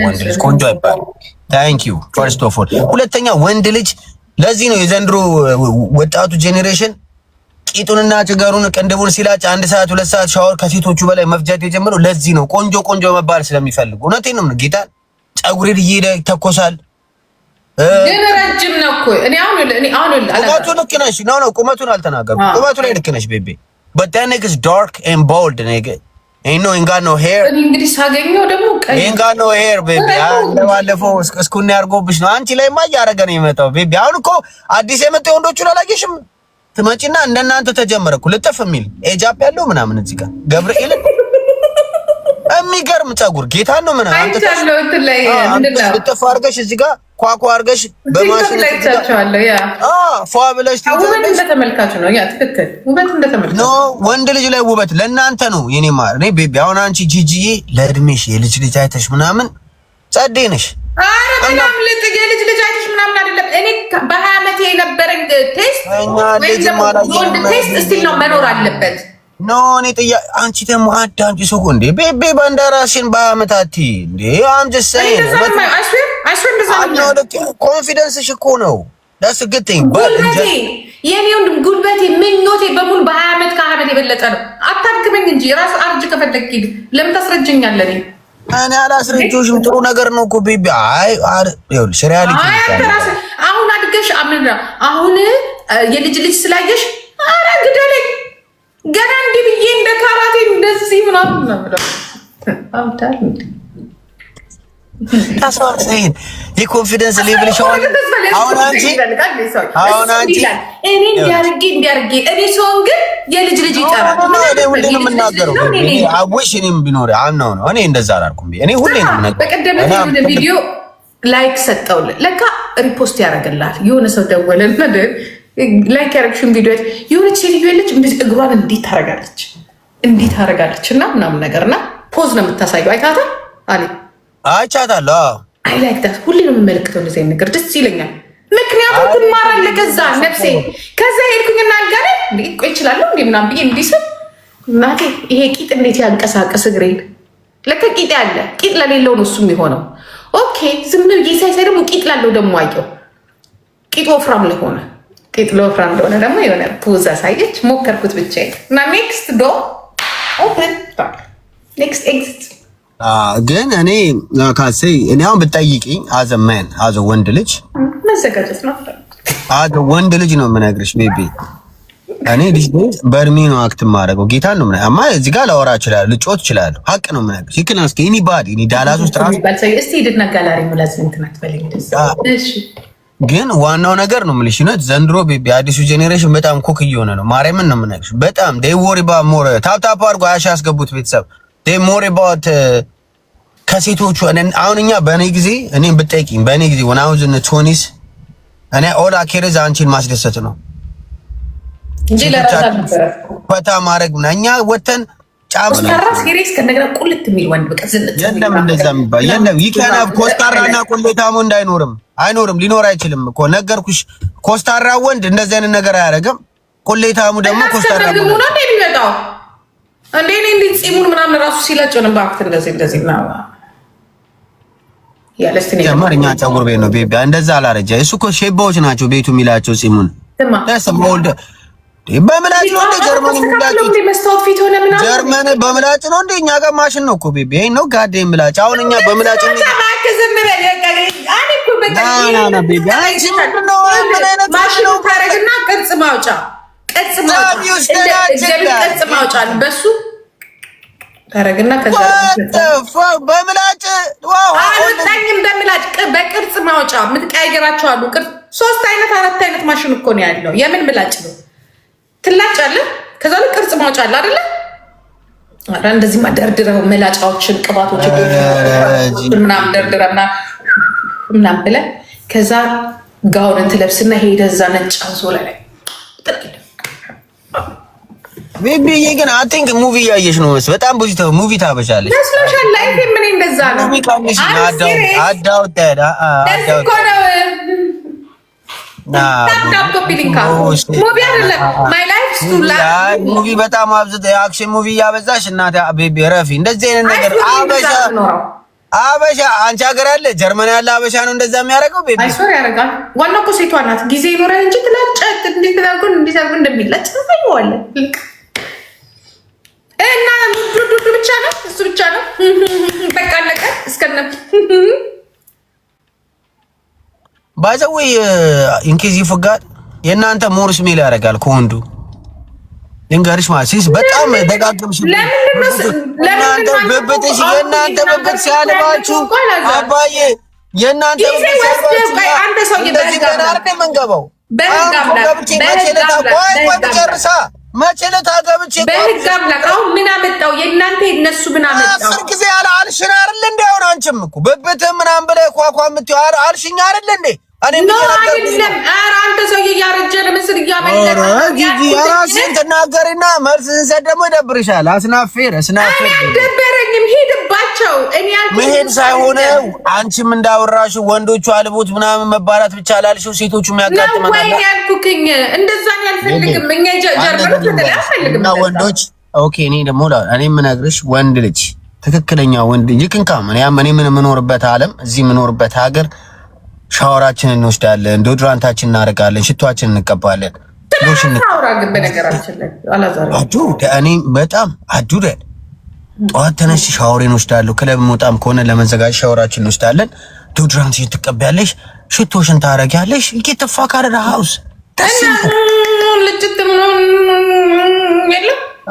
ወንድ ልጅ ቆንጆ አይባል። ታንክ ዩ ፈርስት ኦፍ ኦል። ሁለተኛ ወንድ ልጅ ለዚህ ነው የዘንድሮ ወጣቱ ጄኔሬሽን ቂጡንና ጭገሩን ቅንድቡን ሲላጭ 1 ሰዓት 2 ሰዓት ሻወር ከሴቶቹ በላይ መፍጀት የጀመረው ለዚህ ነው። ቆንጆ ቆንጆ መባል ስለሚፈልጉ። እውነቴን ነው። ጌታ ጸጉሬ ይሄ ተኮሳል ግን ረጅም ነው እኮ እኔ አሁን ቁመቱ ልክ ነሽ። ነው ቁመቱን አልተናገርኩም። ቁመቱ ላይ ልክ ነሽ ቤቢ but that nigga is dark and bald nigga ain't got no hair እንግዲህ ሳገኘው ደግሞ ቀይ ain't got no hair baby ባለፈው እስኩን ያርጎብሽ ነው አንቺ ላይ ማያረገ ነው የመጣው ቤቢ አሁን እኮ አዲስ የመጣው ወንዶቹን አላየሽም ትመጪና እንደናንተ ተጀመረ እኮ ልጥፍ የሚል ኤጃፕ ያለው ምናምን እዚህ ጋር ገብርኤል የሚገርም ጸጉር ጌታ ነው ምናምን አንተ ታለው ላይ እንደና ልጥፍ አርገሽ እዚህ ጋር ኳኳ አርገሽ በማሽን ተጫውቻለሁ ያ ፏ ብለሽ ውበት እንደተመልካቹ ነው ያ ትክክል ውበት እንደተመልካቹ ኖ ወንድ ልጅ ላይ ውበት ለእናንተ ነው የኔ ማር እኔ ቤቢ አሁን አንቺ ጂጂዬ ለእድሜሽ የልጅ ልጅ አይተሽ ምናምን ጸዴ ነሽ አረ በጣም የልጅ ልጅ አይተሽ ምናምን አይደለም እኔ በ20 ዓመቴ የነበረኝ ቴስት ወንድ ቴስት እስቲ ነው መኖር አለበት ኖ እኔ አንቺ ደግሞ አዳምጪ ሰው እንዴ ቤቢ ባንዳራሽን በአመታት እንዴ አም ጀስት ሴይንግ ኮንፊደንስሽ እኮ ነው that's a good thing but የኔ ወንድም ጉልበቴ ምኞቴ በሙሉ በ20 ዓመት ከ20 የበለጠ ነው አታክመኝ እንጂ ራስ አርጅ ከፈለክ ሂድ ለምን ታስረጅኛለህ እኔ አላስረጆሽም ጥሩ ነገር ነው እኮ ቤቢ አይ ይኸውልሽ ሪያሊቲ አሁን አድገሽ አሁን የልጅ ልጅ ስላየሽ አረ ግደለኝ ገና እንዲህ ብዬ እንደ ካራቴ እንደዚህ ምናምን ነው አውታል ታሳውሰኝ የኮንፊደንስ ሌቭል ሻውን አሁን አንቺ እኔ እንዲያርጌ እኔ ሰውን ግን የልጅ ልጅ ይጠራል እኔ ሁሌ ነው የምናገረው እኔ አውሽ እኔም ቢኖር አምናው ነው እኔ እንደዛ አላልኩም እኔ ሁሌ ነው የምናገረው በቀደም ቪዲዮ ላይክ ሰጠው ለካ ሪፖስት ያደርግላል የሆነ ሰው ደወለና ላይክ ያደርግሽን ቪዲዮ የሆነች ሴትዮ የለች እንደዚህ እግሯን እንዲህ ታረጋለች እና ምናምን ነገርና ፖዝ ነው የምታሳየው አይታታል አለ አይቻታለሁ አይ ላይክ ዳት ሁሌ ነው የምመለከተው እንደዚህ አይነት ነገር ደስ ይለኛል ምክንያቱም ትማራለህ ከዛ ነፍሴ ከዛ ሄድኩኝና አልጋለ ቆይ እችላለሁ እንዴ ምናምን ብዬ እንዲስል እናቴ ይሄ ቂጥ እንዴት ያንቀሳቀስ እግሬን ለካ ቂጥ ያለ ቂጥ ለሌለው ነው እሱ የሚሆነው ኦኬ ዝም ብዬ ሳይ ደግሞ ቂጥ ላለው ደግሞ አየው ቂጥ ወፍራም ለሆነ ቂጥ ለወፍራም እንደሆነ ደግሞ የሆነ ፖዝ አሳየች ሞከርኩት ብቻዬን እና ኔክስት ዶ ኦፕን ኔክስት ኤግዚት ግን እኔ ካሴ እኔ አሁን ብትጠይቂኝ አዘ ማን አዘ ወንድ ልጅ መዘጋጀት ነው አዘ ወንድ ልጅ ነው የምነግርሽ ቤቢ እኔ ልጅ በርሚ ነው አክት ማድረገው ጌታን ነው አማ እዚህ ጋር ላወራ እችላለሁ ልጮት እችላለሁ ሀቅ ነው የምነግርሽ ይክናስ ኤኒባዲ እኔ ዳላስ ውስጥ ራሱ እስቲ ሂድና ጋላሪ ሙላዝ እንትን አትበለኝ ደስ እሺ ግን ዋናው ነገር ነው የምልሽ ነው ዘንድሮ ቤቢ አዲሱ ጄኔሬሽን በጣም ኮክ እየሆነ ነው ማርያምን ነው የምነግርሽ በጣም they worry about more ታፕ አድርጎ አያሻ ያስገቡት ቤተሰብ they worry about ከሴቶቹ አሁን እኛ በእኔ ጊዜ እኔም ብትጠይቂኝ በእኔ ጊዜ when I was in the 20s እኔ all I care is አንቺን ማስደሰት ነው እንጂ ለራሳችን ነበር ፈታ ማድረግ ነው እኛ ወተን ኮስታራ ሲሪየስ ከነገራ ቁልት የሚል ወንድ በቃ ዝንጥ የለም እንደዛ የሚባል የለም ይከናብ ኮስታራና ቁልታሙ አይኖርም ሊኖር አይችልም እኮ ነገርኩሽ ኮስታራ ወንድ እንደዚህ አይነት ነገር አያደርግም ቁልታሙ ደግሞ ኮስታራ ነው እንዴ ቢመጣው እንዴ እንዴ ጺሙን ምናምን ራሱ ሲላጨው ነው ባክት እንደዚህ ነው ያለስተኛ ያማርኛ ጸጉር ቤት ነው ቤቢ እንደዛ አላረጃ እሱ እኮ ሼባዎች ናቸው ቤቱ የሚላቸው ጺሙን ተሰማውልደ በምላጭ ነው እንደ ጀርመን የሚላጭው መስታወት ፊት ሆነ ምናምን ጀርመን በምላጭ ነው እንደ እኛ ጋር ማሽን ነው እኮ ቤቢ ይሄ ነው ጋዴ ምላጭ አሁን እኛ በምላጭ ነው ና ቤቢ አንቺ ምንድነው ምን አይነት ማሽን ነው ታረግና ቅርጽ ማውጫ በሱ ታረግና ከዛ በምላጭ ዋው አልወጣኝም በምላጭ በቅርጽ ማውጫ ምትቀያየራቸው አሉ ቅርጽ 3 አይነት 4 አይነት ማሽን እኮ ነው ያለው የምን ምላጭ ነው ትላጫለህ ከዛ ነው ቅርጽ ማውጫ አለ አይደለ አራ እንደዚህ ማደርድረው መላጫዎችን ቅባቶችን ምናምን ደርድረና ምናምን ብለህ ከዛ ጋውን ትለብስና ሄደህ እዛ ነጭ አንሶላ ላይ ቤቢ ግን አይ ቲንክ ሙቪ ያየሽ ነው መስ በጣም ብዙ ሙቪ ታበሻለሽ ለሶሻል ላይፍ ምን እንደዛ ነው ሙቪ ካምሽ አዳው ሙቪ በጣም አብዝተሽ አክሽን ሙቪ ያበዛሽ እናት ቤቢ ረፊ እንደዚህ አይነት ነገር አበሻ አንቺ ሀገር ያለ ጀርመን ያለ አበሻ ነው እንደዛ የሚያደርገው። ቤቢ አይሶር ያደርጋል። ዋናው እኮ ሴቷ ናት። ጊዜ ይኖራል እንጂ ትላጨት እንዴት ተደርጎ እንደሚላጭ ታይዋለ እና ዱዱ ብቻ ነው እሱ ብቻ ነው። በቃ አለቀ። እስከነ ባይዘው ኢንኬዝ ይፈጋል። የእናንተ ሞርስ ሜል ያደርጋል ከወንዱ ልንገርሽ ማለት ሲስ በጣም ደጋግምሽ ለእናንተ ብብትሽ የእናንተ ብብት ሲያልባችሁ አባዬ የእናንተ ብብት ሲያልባችሁ አንተ ሰው ይበርጋል መንገባው መቼ ለታገብቼ በህግ አምላክ አሁን ምን አመጣው? የእናንተ የነሱ ምን አመጣው? አስር ጊዜ አልሽኝ አይደል እንዴ? አሁን አንቺም እኮ ብብት ምናምን ብለህ ኳኳ የምትይው አልሽኝ አይደል እንዴ? እኔ ምን አይደለም። ኧረ አንተ ሰውዬ እያረጀ ለምስል እያመለጠ ጂጂ የራስህን ትናገሪና መልስ ስንሰጥ ደግሞ ይደብርሻል። አስናፌር አይደበረኝም። ሄድባቸው። እኔ መሄድ ሳይሆን አንቺም እንዳወራሽው ወንዶቹ አልቦት ምናምን መባላት ብቻ ላልሽው ሴቶቹ የሚያጋጥመናል። ወይ ያልኩክኝ እንደዛ ነው ያልፈልግም። እኛ ጀርመኖች ተደላ አልፈልግም እና ወንዶች ኦኬ። እኔ ደግሞ እኔ የምነግርሽ ወንድ ልጅ ትክክለኛ ወንድ ይክንካም እኔ ምን የምኖርበት ዓለም እዚህ የምኖርበት ሀገር ሻወራችንን እንወስዳለን፣ ዶድራንታችንን እናደርጋለን፣ ሽቷችንን እንቀባለን። እኔ በጣም አዱደ ጠዋት ተነሽ ሻወሬን እንወስዳለሁ። ክለብ መውጣም ከሆነ ለመዘጋጀት ሻወራችንን እንወስዳለን። ዶድራንትሽን ትቀበያለሽ፣ ሽቶሽን ታረጊያለሽ። ጌተፋ ካረዳ ሃውስ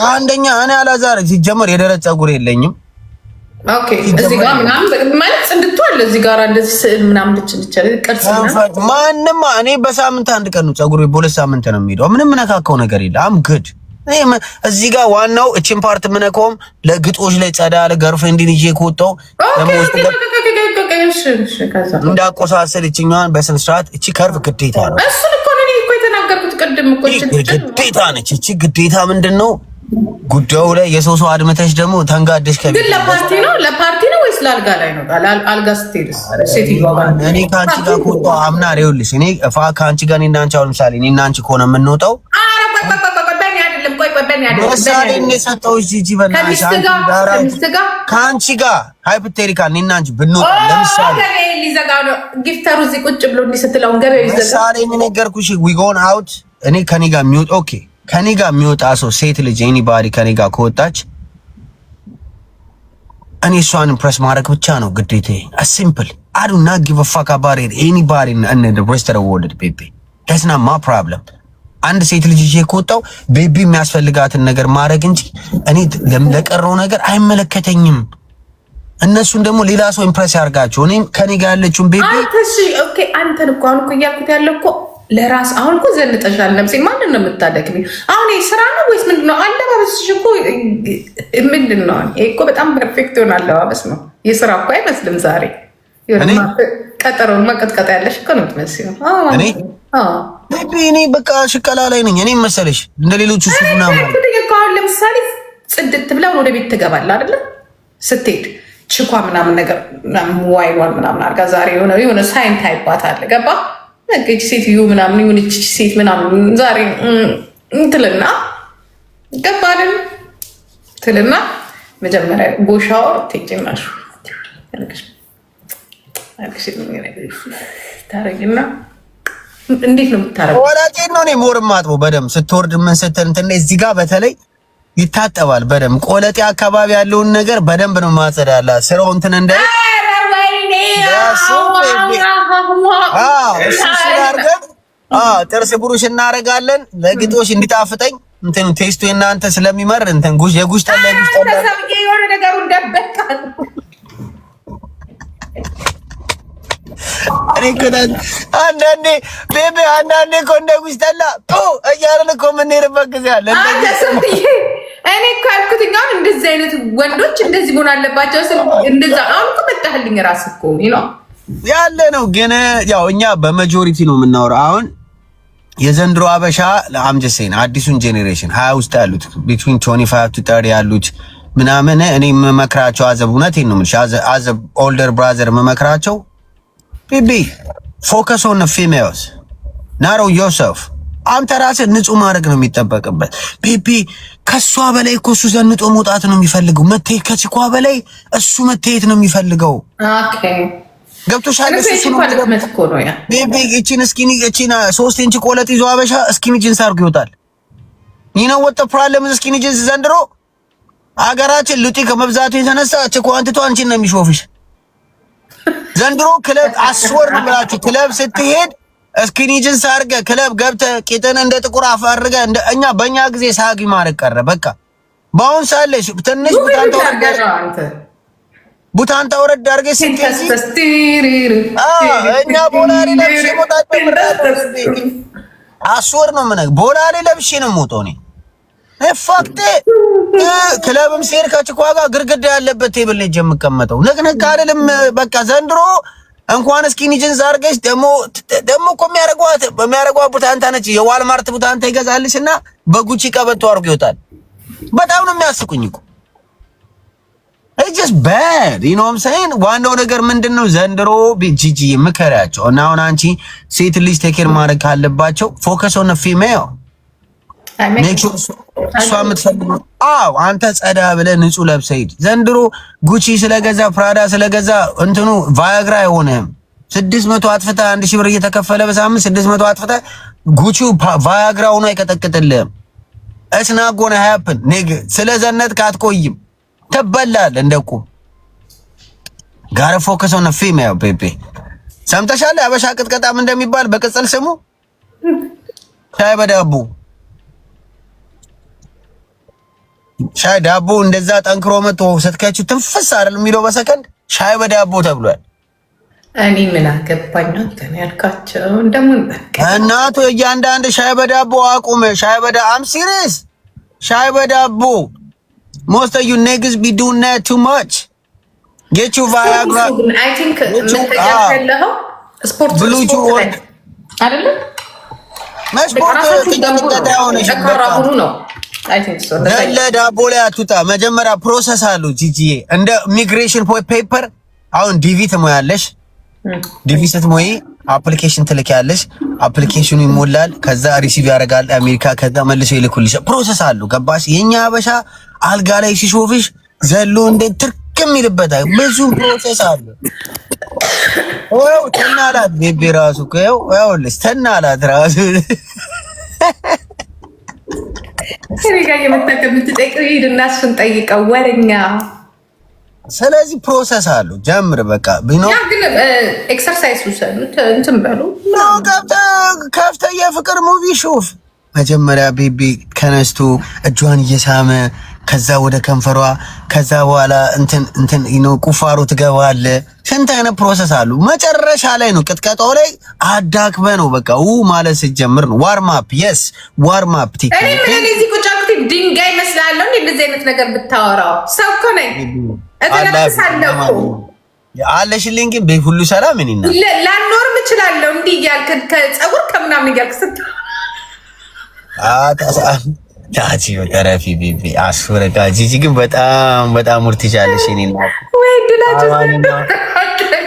አንደኛ እኔ አላዛር ሲጀመር የደረት ፀጉር የለኝም። ኦኬ እዚህ ጋር ምናምን ማለት እንድትዋል እዚህ ጋር እንደዚህ ስዕል ምናምን ልችልቻለ ቅርጽና ማንንም እኔ በሳምንት አንድ ቀን ነው ፀጉሬ በሁለት ሳምንት ነው የሚሄደው። ምንም ነካካው ነገር የለም። አም ጉድ እዚህ ጋር ዋናው እቺን ፓርት ምነካውም ለግጦሽ ላይ ጸዳ ያለ ገርፍሬንድን ይዤ ከወጣው እንዳቆሳሰል እቺኛዋን በስነ ስርዓት እቺ ከርቭ ግዴታ ነው። እሱን እኮ ነው እኮ የተናገርኩት ቅድም እኮ ግዴታ ነች። እቺ ግዴታ ምንድነው ጉዳዩ ላይ የሰው አድመተሽ ደግሞ ተንጋደሽ ከቤት ግን ለፓርቲ ነው ወይስ ለአልጋ ላይ ነው? አልጋ ስትሄድስ ሴትዮዋ እኔ ከአንቺ ጋር ከወጣሁ አምና ይኸውልሽ እኔ ከአንቺ ጋር እኔና አንቺ አሁን ምሳሌ እኔና አንቺ ከሆነ የምንወጣው ምሳሌ የሰጠሁሽ ጂጂ በእናትሽ ከአንቺ ጋር ሃይፖቴቲካል እኔና አንቺ ብንወጣ ለምሳሌ ጊፍተሩ እዚህ ቁጭ ብሎ እንዲህ ስትለውን ገበያ ይዘጋ ምሳሌ የምነገርኩሽ ዊ ጎን አውት እኔ ከኔ ጋር የሚወጣ ኦኬ ከኔ ጋር የሚወጣ ሰው ሴት ልጅ ኤኒባዲ ከኔ ጋር ከወጣች እኔ እሷን ኢምፕረስ ማድረግ ብቻ ነው ግዴታዬ። ሲምፕል አይ ዱ ናት ጊቭ አ ፋክ አባውት ኤኒባዲ ኢን ዘ ሬስት ኦፍ ዘ ወርልድ ቤቢ ዳትስ ናት ማይ ፕሮብለም። አንድ ሴት ልጅ ይዤ ከወጣው ቤቢ የሚያስፈልጋትን ነገር ማድረግ እንጂ እኔ ለቀረው ነገር አይመለከተኝም። እነሱን ደግሞ ሌላ ሰው ኢምፕረስ ያርጋቸው። እኔ ከኔ ጋር ያለችውን ቤቢ ኦኬ አንተን እኮ አሁን እኮ እያልኩት ያለው እኮ ለራስ አሁን እኮ ዘንጠሻል። ነብሴ ማንን ነው የምታደክሚ? አሁን ስራ ነው ወይስ ምንድነው? አለባበስሽ እኮ ምንድነው? ይሄ እኮ በጣም ፐርፌክት የሆነ አለባበስ ነው። የስራ እኮ አይመስልም። ዛሬ ቀጠሮን መቀጥቀጥ ያለሽ እኮ ነው የምትመስለው። እኔ በቃ ሽቀላ ላይ ነኝ። እኔ መሰለሽ እንደ ሌሎቹ ሱፍና ማለት አሁን ለምሳሌ ጽድት ብላ ወደ ቤት ትገባለህ አይደለ? ስትሄድ ችኳ ምናምን ነገር ዋይኗን ምናምን አድርጋ ዛሬ የሆነ ሳይን ታይባታል። ገባ ነገች ሴትዮ ምናምን የሆነች ሴት ምናምን ዛሬ ትልና ገባልን ትልና መጀመሪያ ጎሻወር ትጭናሹ ታረግና እንዴት ነው የምታረገው? ወላጤን ነው እኔ ሞርም ማጥበው በደምብ ስትወርድ ምን ስትል እንትን እዚህ ጋር በተለይ ይታጠባል በደምብ ቆለጤ አካባቢ ያለውን ነገር በደንብ ነው ማጸዳላ ስራው እንትን እንደ ጥርስ ብሩሽ እናደርጋለን። ለግጦሽ እንዲጣፍጠኝ እንትን ቴስቱ የእናንተ ስለሚመር እንትን ጉሽ የጉሽ ጠላ የሆነ ነገሩ እንደበቃ እኔ ከዳን አንዳንዴ ቤቢ አንዳንዴ እኮ እንደ ጉሽ ጠላ እያለን እኮ የምንሄድበት ጊዜ አለ። እኔ እኮ ያልኩት አሁን እንደዚህ አይነት ወንዶች እንደዚህ መሆን አለባቸው። እንደዛ አሁን እኮ መጣህልኝ እራስህ እኮ ነው ያለ ነው። ግን ያው እኛ በማጆሪቲ ነው የምናወራው። አሁን የዘንድሮ አበሻ ለአምጀሴን አዲሱን ጄኔሬሽን 20 ውስጥ ያሉት between 25 to 30 ያሉት ምናምን እኔ መመክራቸው አዘብ እውነቴን ነው የምልሽ አዘብ ኦልደር ብራዘር መመክራቸው ቢቢ ፎከስ ኦን ዘ ፊሜልስ not on yourself አንተ ራስህ ንጹህ ማድረግ ነው የሚጠበቅበት። ቤቢ ከሷ በላይ እኮ እሱ ዘንጦ መውጣት ነው የሚፈልገው። መተህ ከቺኳ በላይ እሱ መተየት ነው የሚፈልገው። ኦኬ ገብቶሻል? እሱ ነው ቤቢ እቺን ስኪኒ እቺን 3 ኢንች ቆለጥ ይዞ አበሻ ስኪኒ ጂንስ አድርጎ ይወጣል። ወጣ ፕሮብለም ስኪኒ ጂንስ ዘንድሮ አገራችን ሉጢ ከመብዛቱ የተነሳ ቺኳንቲቱ አንቺን ነው የሚሾፍሽ። ዘንድሮ ክለብ አስወር ነው ብላችሁ ክለብ ስትሄድ ስኪኒ ጂንስ አድርገህ ክለብ ገብተህ ቂጥን እንደ ጥቁር አፈርገህ እንደ እኛ በእኛ ጊዜ ሳጊ ማድረግ ቀረ። በቃ በአሁን ሳለሽ ትንሽ ቡታንታ ወረድ አድርገሽ ስትሄጂ እኛ ቦላሪ ለብሼ መውጣት ጀምሬያለሁ። አስወር ነው ምን ቦላሪ ለብሼ ነው የምወጣው እኔ ፈክቴ ክለብም ሲሄድ ከቺኳ ጋር ግርግዳ ያለበት ቴብል ላይ የምቀመጠው ንቅንቅ አይደለም። በቃ ዘንድሮ እንኳን ስኪኒ ጂንስ አድርገሽ ደሞ እኮ የሚያረጓት ቡታንታ ነች። የዋልማርት ቡታንታ ይገዛልሽና በጉቺ ቀበቶ አድርጎ ይወጣል። በጣም ነው የሚያስቁኝ እኮ it's just bad you know what I'm saying። ዋናው ነገር ምንድነው ዘንድሮ ጂጂ ምከራቸው እና አሁን አንቺ ሴት ልጅ ቴኬር ማድረግ ካለባቸው ፎከስ ኦን ፊሜል ሜክ ሹር እሷ የምትፈልገው አንተ ጸዳ ብለህ ንጹህ ለብሰህ ሂድ። ዘንድሮ ጉቺ ስለገዛ ፕራዳ ስለገዛ እንትኑ ቫያግራ አይሆንም። 600 አጥፍተህ 1000 ብር እየተከፈለ በሳምንት 600 አጥፍተህ ጉቺው ቫያግራ ሆኖ አይቀጠቅጥልህም። it's not gonna happen ነግ ስለዘነጥክ አትቆይም፣ ትበላለህ እንደቁም። ጋር ፎከስ ኦን ፊሜል ቤቢ። ሰምተሻል? አበሻ ቅጥቀጣም እንደሚባል በቅጽል ስሙ ሻይ በዳቦ ሻይ ዳቦ እንደዛ ጠንክሮ መጥቶ ስትከቺው ትንፍስ አይደል የሚለው በሰከንድ ሻይ በዳቦ ተብሏል። እኔ ምን አገባኝ አንተ ያልካቸው እንደምን እናቱ እያንዳንድ ሻይ በዳቦ አቁመ ሻይ በዳቦ አም ሲሪየስ ሻይ በዳቦ most of you niggas be doing that too much. Get you Viagra. I think ምንተያለው ስፖርት አይደለ መስፖርት ነው ለዳቦ ላይ አትውጣ። መጀመሪያ ፕሮሰስ አለው ጂጂዬ እንደ ኢሚግሬሽን ፔፐር። አሁን ዲቪ ትሞያለሽ። ዲቪ ስትሞይ አፕሊኬሽን ትልኪያለሽ። አፕሊኬሽኑ ይሞላል። ከዛ ሪሲቭ ያደርጋል አሜሪካ። ከዛ መልሶ ይልኩልሽ። ፕሮሰስ አለው ገባሽ? የኛ አበሻ አልጋ ላይ ሲሾፍሽ ዘሎ እንደ ትርክም ይልበታል። ብዙ ፕሮሰስ አለው። ተናላት ቤቢ ራሱ ይኸውልሽ ተናላት ራሱ ከሪጋ የምትጠይቀው ሂድና እሱን ጠይቀው ወረኛ። ስለዚህ ፕሮሰስ አለው ጀምር በቃ ቢኖር ያ ግን ኤክሰርሳይዝ ውሰዱት እንትን በሉ ነው ከፍተህ የፍቅር ሙቪ ሹፍ። መጀመሪያ ቤቢ ከነስቶ እጇን እየሳመ ከዛ ወደ ከንፈሯ ከዛ በኋላ እንትን ቁፋሮ ትገባለህ። ስንት አይነት ፕሮሰስ አሉ። መጨረሻ ላይ ነው ቅጥቀጣው ላይ አዳክበ ነው በቃ ማለት ሲጀምር ነው ዋርም አፕ። የስ ዋርም አፕ ቲክ እኔ ምን እዚህ ቁጭ አልኩት ድንጋይ መስላለሁ እንዴ? እንደዚህ አይነት ነገር ብታወራው ሰው እኮ ነኝ እተነሳለሁ አለሽልኝ። ግን በሁሉ ሰላም እኔና ላኖርም እችላለሁ እንዲህ እያልክ ከፀጉር ከምናምን እያልክ ስት ታጂ ወተረፊ ቢቢ አስወረጋ ጂጂ ግን በጣም ሙርቲሻለሽ እኔና ወይ ድላችሁ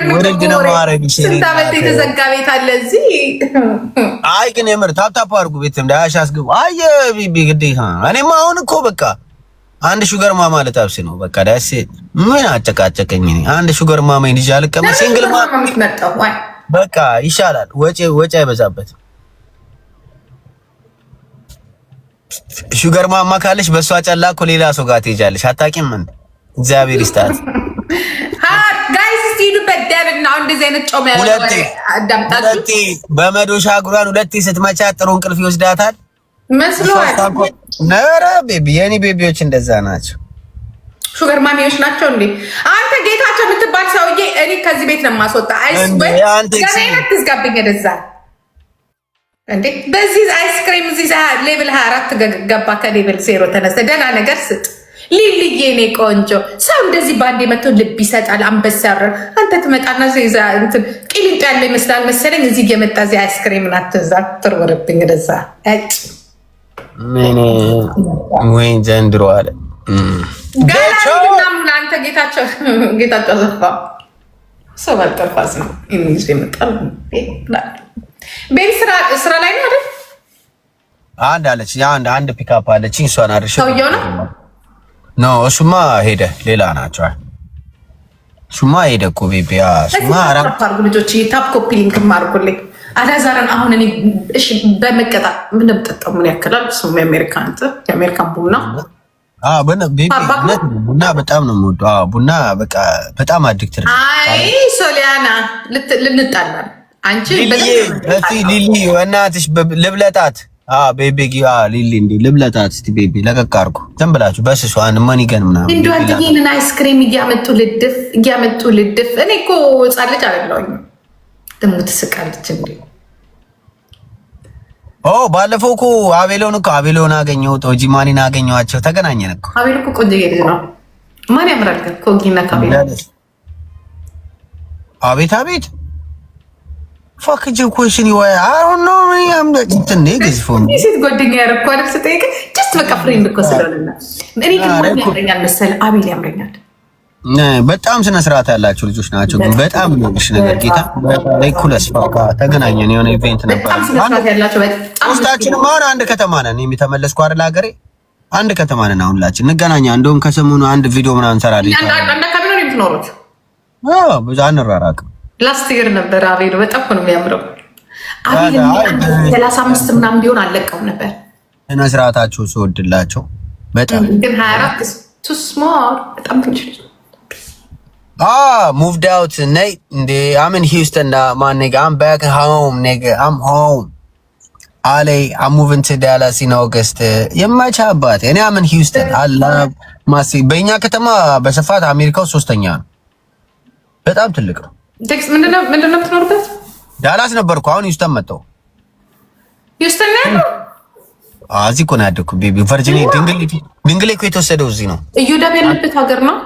ወረድ ነው ማረግሽ እኔና ታመት የተዘጋ ቤት አለ እዚህ። አይ ግን የምር ታፕታፕ አድርጉ ቤት እንዳያሽ አስገቡ። አይ ቢቢ ግዴታ እኔማ አሁን እኮ በቃ አንድ ሹገር ማማ ለታብስ ነው በቃ ዳሴ ምን አጨቃጨቀኝ። አንድ ሹገር ማማ ልጅ አልቀመ ሲንግል ማማ ምትመጣው በቃ ይሻላል። ወጪ አይበዛበት። ሹገር ማማ ካለሽ በሷ ጨላ እኮ ሌላ ሰው ጋር ትሄጃለሽ። አታውቂም ምን እግዚአብሔር ይስጣት። ጋይስ ሲዱ በደብና እንደዚህ አይነት ጮማ ያለው አዳምጣችሁ ሁለቴ በመዶሻ ጉራን ሁለቴ ስትመቻ ጥሩ እንቅልፍ ይወስዳታል መስሏል። ነረ ቤቢ የኔ ቤቢዎች እንደዛ ናቸው። ሹገር ማሚዎች ናቸው እንዴ? አንተ ጌታቸው የምትባል ሰውዬ እኔ ከዚህ ቤት ነው የማስወጣ። አይስወይ ገና ትዝጋብኝ እንደዛ እንዴ? በዚህ አይስክሪም እዚህ ሌቭል 24 ገባ ከሌቭል 0 ተነስተ ደህና ነገር ስጥ ሊልዬ እኔ ቆንጆ ሰው እንደዚህ ባንዴ መጥቶ ልብ ይሰጣል። አንበሳ ያረር አንተ ትመጣና እዛ እንትን ቂሊንጦ ያለ ይመስላል መሰለኝ እዚህ እየመጣ እዚህ አይስክሪም ናትዛ ትርወርብኝ እንደዛ እጭ ምን ወይ ዘንድሮ አለ ጋላሪና አንተ ጌታቸው ዘፋ ሰው ባልጠፋስ ነው እንጂ ይመጣል። ቤት ስራ ላይ ነው አይደል? አንድ አለች አንድ ፒካፕ አለች እሷን አድርሽ ሰውየው ነው ኖ እሱማ ሄደ ሌላ ናቸው እሱማ ሄደ እኮ ቤቢ እሱማ አራት ልጆች ታፕ ኮፒ ሊንክ ማርኩልኝ አላዛርን አሁን እኔ እሺ በመቀጣ ምን ብጠጣው ምን ያክላል እሱም የአሜሪካን ቡና ቡና በጣም ነው የምወደው ቡና በቃ በጣም አዲክትድ አይ ሶሊያና ልንጣላል አንቺ ሊሊ እናትሽ ልብለጣት ቤቢ ሊሊ እንዴ ልብለጣት እስቲ ቤቢ ለቀቅ አድርጎ ዝም ብላችሁ በስሱ አንድ ማኒገን ምናምን እንደው አትይንን አይስክሪም እያመጡ ልድፍ እኔ እኮ ህጻን ልጅ አይደለሁኝ ደግሞ ትስቃለች እንዴ ባለፈው እኮ አቤሎን አገኘሁት ጂማኒን አገኘኋቸው ተገናኘን እኮ አቤሎ እኮ ቆንጆ ልጅ ነው ማን ያምራል ግን ኮጊና ካቤሎ አቤት fucking question you I don't know I'm the niggas for me ሴት ጓደኛ ያረኩ አይደል ስጠይቅ just በቃ ፍሬንድ እኮ ስለሆነና እኔ ግን ማን ያምረኛል መሰል አቤል ያምረኛል በጣም ስነ ስርዓት ያላቸው ልጆች ናቸው ግን በጣም ልጅ ነገር ጌታ ለኩለስ በቃ ተገናኘን የሆነ ኢቨንት ነበር ውስጣችንም አሁን አንድ ከተማ ነን የሚተመለስኩ አይደል ሀገሬ አንድ ከተማ ነን አሁን ላችን እንገናኛ እንደውም ከሰሞኑ አንድ ቪዲዮ ምናምን እንሰራለን አንድ አካባቢ ነው የምትኖሩት ብዙ አንራራቅም ላስት ይር ነበር አቤል በጣም ነው የሚያምረው አቤል 35 ምናምን ቢሆን አለቀው ነበር ስነ ስርዓታቸው ስወድላቸው በጣም ግን 24 too small በጣም ትንሽ moved out I'm in Houston my nigga I'm back home nigga I'm home I'm moving to Dallas in August የማቻ አባት እኔ I'm in Houston I love ማሲ በእኛ ከተማ በስፋት አሜሪካው ሶስተኛ ነው በጣም ትልቅ ነው ቴክስ ምንድነው የምትኖርበት ዳላስ ነበርኩ አሁን ሂውስተን መጣሁ ሂውስተን ነው እዚህ እኮ ነው ያደኩት ቤቢ ቨርጂኒያ ድንግሌ እኮ የተወሰደው እዚህ ነው እዮዳብ ያለበት ሀገር ነው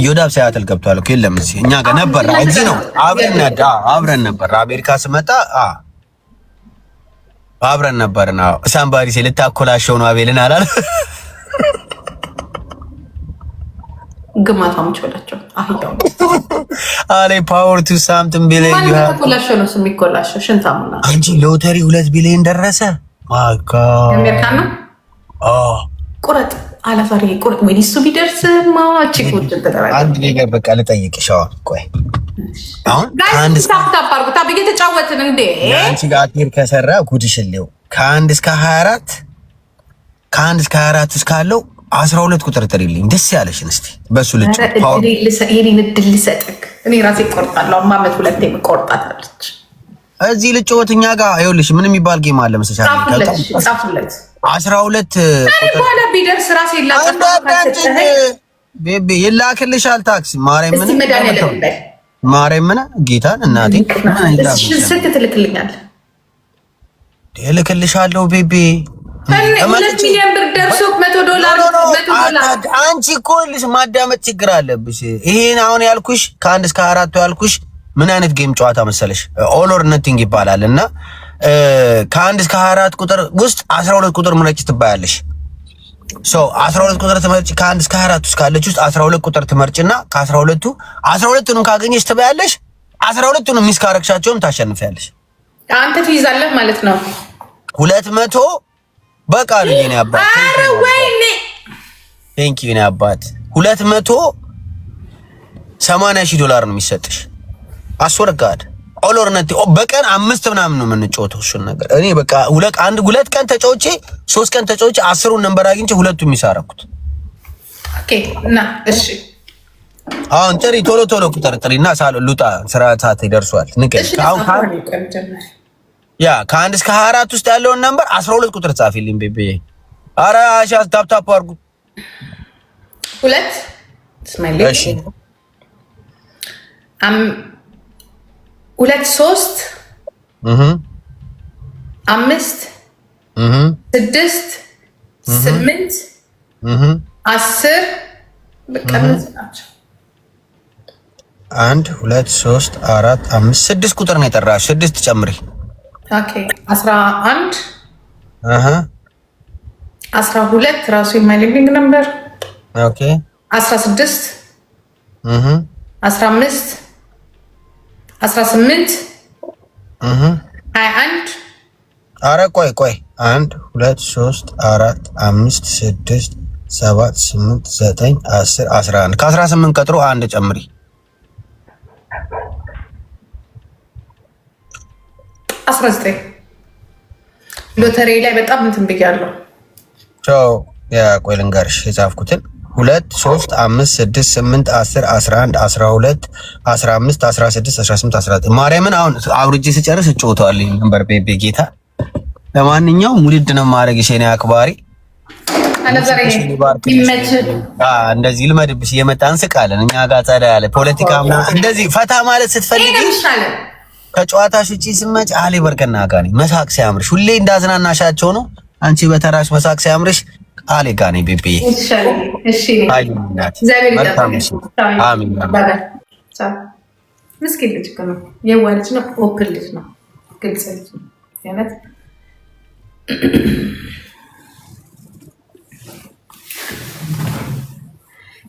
እዮዳብ ሲያትል ገብቷል እኮ የለም እዚህ እኛ ጋር ነበር እዚህ ነው አብረን ነበር አሜሪካ ስመጣ አብረን ነበርና ሳምባሪ ልታኮላሸው ነው አቤልን አላለ ግማታሞች ወላቸው አህያው አለ ፓወር ቱ ሳምቲንግ ቢሊየን ዩ ሃቭ ኮላሸው ነው የሚኮላሸው ሽንታሙና አንቺ ሎተሪ 2 ቢሊየን ደረሰ ማካ አሜሪካን ነው ቁረጥ አላፋሪ ቁረጥ ወይ እሱ ቢደርስ ማዋጭ ቁጭ ተደረገ አንድ ነገር በቃ ልጠይቅሽ ቆይ አሁን አንድ ሳምንት አባርኩ ታብዬ ተጫወትን እንዴ አንቺ ጋር አትር ከሰራ ጉድሽልው ከ1 እስከ 24 እስካለው 12 ቁጥር ጥሪልኝ ደስ ያለሽን እስቲ በሱ ልጅ ፓወር የኔን እድል ልሰጥክ እኔ ራሴ ቆርጣለሁ ማመት ሁለቴ ቆርጣታለች እዚህ ልጭወትኛ ጋር ይኸውልሽ ምን የሚባል ጌም አለ መሰለሽ ጻፉለት 12 ቁጥር ባላ ቢደርስ ራሴ ይላቀጣ ቤቢ ይላክልሻል ታክሲ ማርያም ምን ጌታን እናቴ ስልክ ትልክልኛል እልክልሻለሁ ቤቢ 2 ሚሊዮን ብር ደርሶ $100 አንቺ እኮ ልጅ ማዳመጥ ችግር አለብሽ ይሄን አሁን ያልኩሽ ከ1 እስከ 4 ያልኩሽ ምን አይነት ጌም ጨዋታ መሰለሽ ኦል ኦር ነቲንግ ይባላል እና ከ1 እስከ 24 ቁጥር ውስጥ 12 ቁጥር ምረጭ ትባያለሽ 12 ቁጥር ትመርጭ ከ1 እስከ 24 ውስጥ ካለች ውስጥ 12 ቁጥር ትመርጭና ከ12ቱ 12ቱንም ካገኘሽ ትበያለሽ 12ቱንም ሚስ ካረክሻቸውም ታሸንፊያለሽ አንተ ትይዛለህ ማለት ነው 200 በቃ ልጅ ነው አባት አረ ወይኔ ቴንክ ዩ ነው አባት $280,000 ነው የሚሰጥሽ አስወርጋድ ኦሎርነቲ በቀን 5 ምናምን ነው የምንጫወተው እሱን ነገር እኔ በቃ ሁለት ቀን ተጫውቼ 3 ቀን ተጫውቼ 10ሩን ነምበር አግኝቼ ሁለቱም የሚሳረኩት ኦኬ እና እሺ አሁን ቶሎ ቁጥር ጥሪና ሉጣ ስርዓት ይደርሷል ንገር አሁን ያ ከ1 እስከ 24 ውስጥ ያለውን ነምበር 12 ቁጥር ጻፊልኝ ቤቢ አረ አሻስ ታፕ አርጉ 2 ስማይሊ እሺ 2 3 5 6 8 10 በቃ ናቸው 1 2 3 4 5 6 ቁጥር ነው የጠራሽ 6 ጨምሪ ኦኬ 11 12 ራሱ የማይሊቪንግ ነምበር ኦኬ 16 15 18 21 አረ ቆይ 1 2 3 4 5 6 7 8 9 10 11 ከ18 ቀጥሮ አንድ ጨምሪ። 19 ሎተሪ ላይ በጣም እንትን ብያለሁ። ያ ቆይ ልንገርሽ የጻፍኩትን 2 3 5 6 8 10 11 12 15 16 18 19 ማርያምን አሁን አውርጄ ስጨርስ እጮታለሁ ነበር ቤቤ ጌታ። ለማንኛውም ውድድ ነው ማድረግሽ የኔ አክባሪ። እንደዚህ ልመድብሽ እየመጣ እንስቃለን እኛ ጋር ጸዳ ያለ ፖለቲካ እንደዚህ ፈታ ማለት ስትፈልጊ ከጨዋታሽ ውጪ ስመጭ አሌ በርከና ጋር ነኝ። መሳቅ ሲያምርሽ ሁሌ እንዳዝናናሻቸው ነው። አንቺ በተራሽ መሳቅ ሲያምርሽ አሌ ጋር ነኝ ቤቤ። አሚን። ምስኪን ልጅ ነው፣ የዋህ ልጅ ነው፣ ኦፕን ልጅ ነው፣ ግልጽ ልጅ ነው።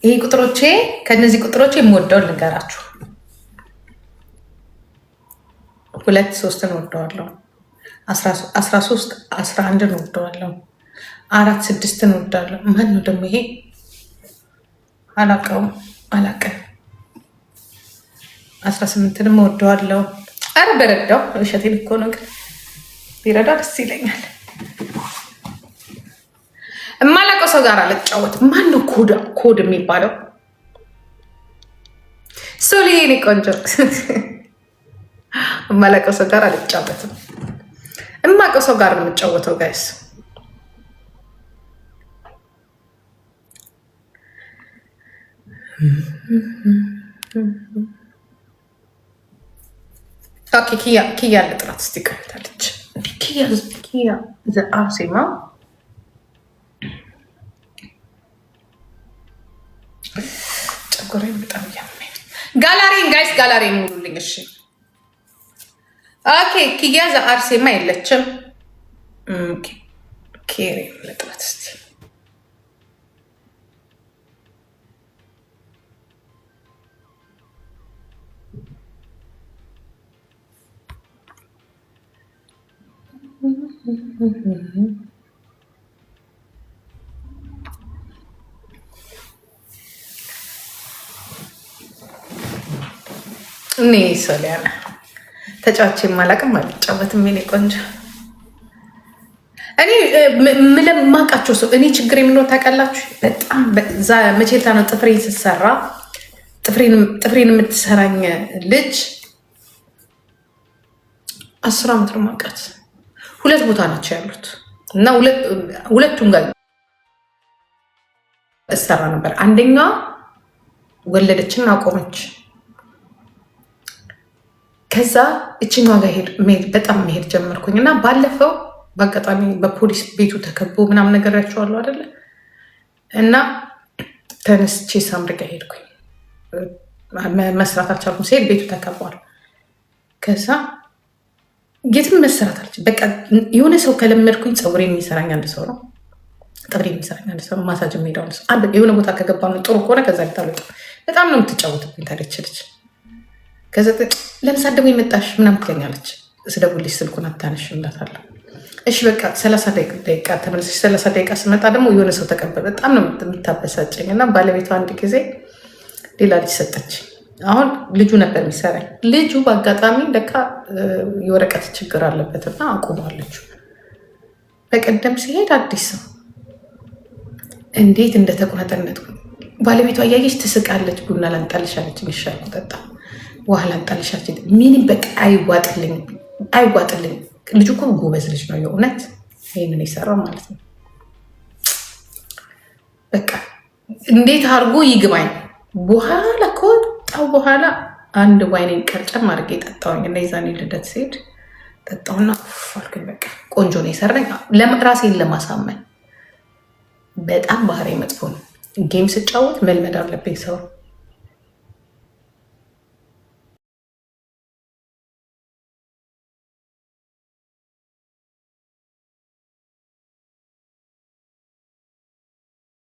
ይሄ ቁጥሮቼ ከነዚህ ቁጥሮቼ የምወደውን ልንገራችሁ። 2 3 እንወደዋለሁ፣ 13 11 እንወደዋለሁ፣ 4 6 እንወዳለሁ። ማን ነው ደግሞ ይሄ? አላውቀውም። 18ንም እወደዋለሁ። አረ በረዳው እሸቴን እኮ ነው፣ ግን ቢረዳ ደስ ይለኛል። የማላውቀው ሰው ጋር አልጫወትም። ማን ነው ኮድ የሚባለው? ሶሊዬ እኔ ቆንጆ የማላውቀው ሰው ጋር አልጫወትም። የማውቀው ሰው ጋር ነው የምጫወተው። ጋይስ ኪያ ልጥራት እስቲ ቀምታለች። ኪያ ዘአርሴማ ጨጎሬን በጣም እያመመኝ። ጋላሪን ጋይስ ጋላሪን ሙሉልኝ። እሺ ኦኬ። ኪያ ዘአርሴማ የለችም። ኬሬ ልጥራት እስቲ እኔ ሶሊያና ተጫዋች የማላቅም አልጫወትም። የኔ ቆንጆ እኔ ምለማቃቸው ሰው እኔ ችግር የምንሆን ታውቃላችሁ። በጣም መቼልታ ነው ጥፍሬን ስትሰራ ጥፍሬን የምትሰራኝ ልጅ 10 ዓመት ነው ማውቃት። 2 ቦታ ናቸው ያሉት እና ሁለቱም ጋር እሰራ ነበር። አንደኛዋ ወለደችና አቆመች። ከዛ እችኛዋ ጋር በጣም መሄድ ጀመርኩኝ እና ባለፈው በአጋጣሚ በፖሊስ ቤቱ ተከቦ ምናምን ነገራቸዋለሁ አይደለ? እና ተነስቼ ሳምሪ ጋር ሄድኩኝ። መስራት አልቻልኩም። ሲሄድ ቤቱ ተከቧል። ከዛ የትም መሰራት አለች። በቃ የሆነ ሰው ከለመድኩኝ ፀጉሬን የሚሰራኝ አንድ ሰው ነው፣ ጥፍሬን የሚሰራኝ አንድ ሰው ነው፣ ማሳጅ የሚሄደው አንድ ሰው። የሆነ ቦታ ከገባ ነው ጥሩ ከሆነ ከዛ ልታለጥ በጣም ነው የምትጫወትብኝ። ታለችልች። ከዛ ለምሳሌ ደግሞ የመጣሽ ምናምን ትለኛለች። ስደውልሽ ስልኩን አታነሽ እላታለሁ። እሺ በቃ 30 ደቂቃ ተመለሰች። 30 ደቂቃ ስመጣ ደግሞ የሆነ ሰው ተቀበለ። በጣም ነው የምታበሳጨኝ። እና ባለቤቷ አንድ ጊዜ ሌላ ልጅ ሰጠች። አሁን ልጁ ነበር የሚሰራኝ። ልጁ በአጋጣሚ ለካ የወረቀት ችግር አለበትና አቁሟለች። በቀደም ሲሄድ አዲስ ሰው እንዴት እንደተቆነጠነጥኩ ባለቤቷ እያየች ትስቃለች። ቡና ላንጣልሻለች፣ ይሻል ጠጣ፣ ውሃ ላንጣልሻለች። ምንም በቃ አይዋጥልኝ። ልጁ እኮ ጎበዝ ልጅ ነው የእውነት ይህንን የሰራው ማለት ነው። በቃ እንዴት አድርጎ ይግባኝ። በኋላ ከወጣው በኋላ አንድ ዋይኔን ቀርጨም አድርጌ ጠጣሁኝ እና የዛኔ ልደት ሲሄድ ጠጣሁና አልኩኝ። በቃ ቆንጆ ነው የሰራኝ። ራሴን ለማሳመን በጣም ባህሪ መጥፎ ነው። ጌም ስጫወት መልመድ አለብኝ ሰው